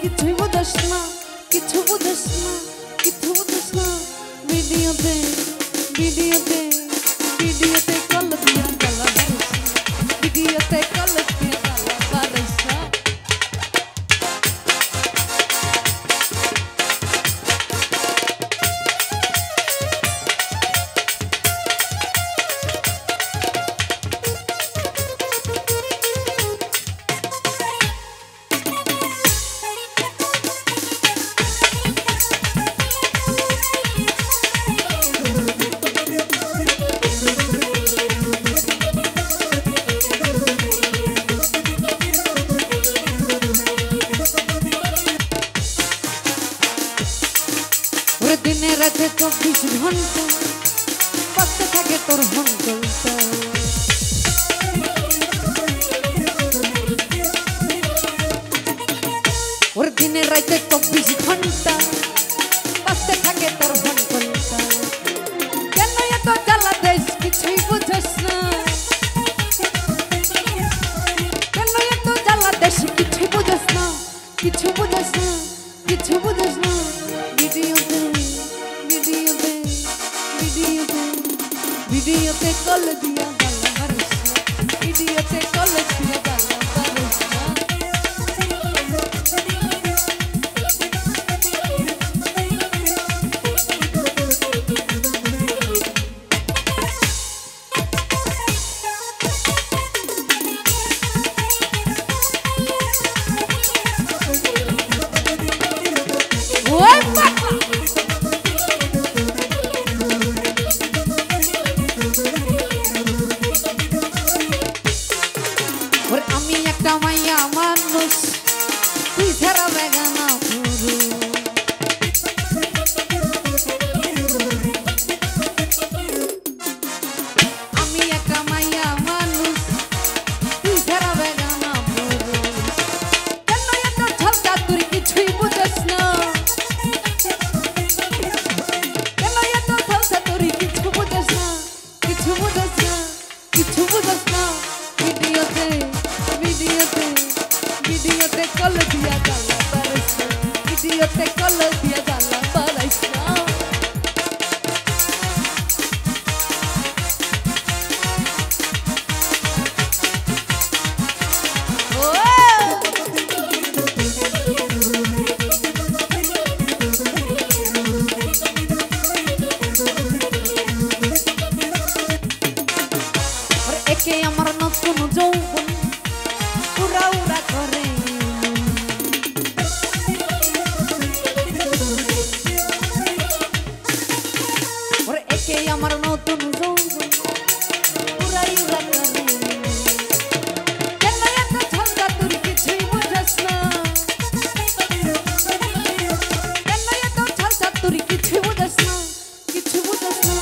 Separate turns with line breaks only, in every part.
কিছুই বুঝস না, কিছু বুঝস না, কিছু বুঝস না। ভিডিওতে ভিডিওতে ভিডিওতে কল দিয়া গালা বারিস, ভিডিওতে কল দিয়া গালা বারিস। দিনে রাতে 24 ঘন্টা বাজতে থাকে তোর হন্টলটা। ওর দিনে রাতে 24 ঘন্টা বাজতে থাকে তোর হন্টলটা। কেন এত জ্বালা দেশ কিছুই বুঝস না, কেন এত জ্বালা দেশ কিছুই বুঝস না, কিছু বুঝস না, কিছু বুঝস না। ভিডিওতে ভিডিওতে ভিডিওতে ভিডিওতে কল দিয়া গালা বারিস, ভিডিওতে কল দিয়া গালা বারিস। আমি একটা মাইয়া মানুষ, তুই ছাড়া বেগানা পুরো। আমি একটা মাইয়া মানুষ, তুই ছাড়া বেগানা পুরো। কেন এত ঝলকা তুই কিছুই বুঝস না, কেন এত ঝলকা তুই কিছু বুঝস না, কিছু বুঝস না, কিছু বুঝস না। ভিডিওতে ভিডিওতে ভিডিওতে কল দিয়া গালা বারিস, ভিডিওতে কল দিয়া গালা বারিস। একে আমার নতুন যৌবন উড়া উড়া করে, ওরে একে আমার নতুন যৌবন উড়া উড়া করে। কেন এত ঝলকা তুই কিছুই বুঝস না, কেন এত ঝলকা তুই কিছুই বুঝস না, কিছু বুঝস না,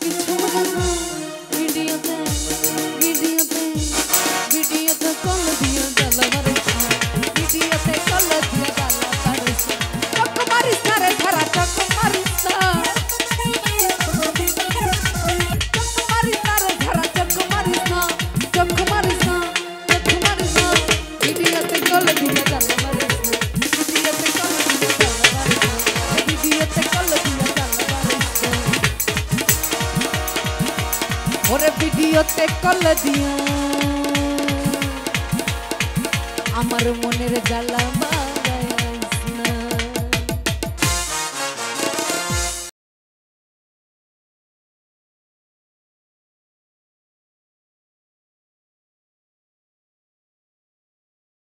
কিছু বুঝস না। ভিডিওতে ভিডিওতে ভিডিওতে কল দিয়া গালা বারিস, ভিডিওতে কল দিয়া গালা বারিস। চক মারিস না রে ধারা, চক মারিস না, চক মারিস না রে ধারা, চক মারিস না, চক মারিস না, চক মারিস না। ভিডিওতে কল দিয়া গালা বারিস, ভিডিওতে কল দিয়া গালা বারিস, ভিডিওতে কল দিয়া গালা বারিস। ওরে ভিডিওতে কল দিয়া আমার মনের জ্বালা।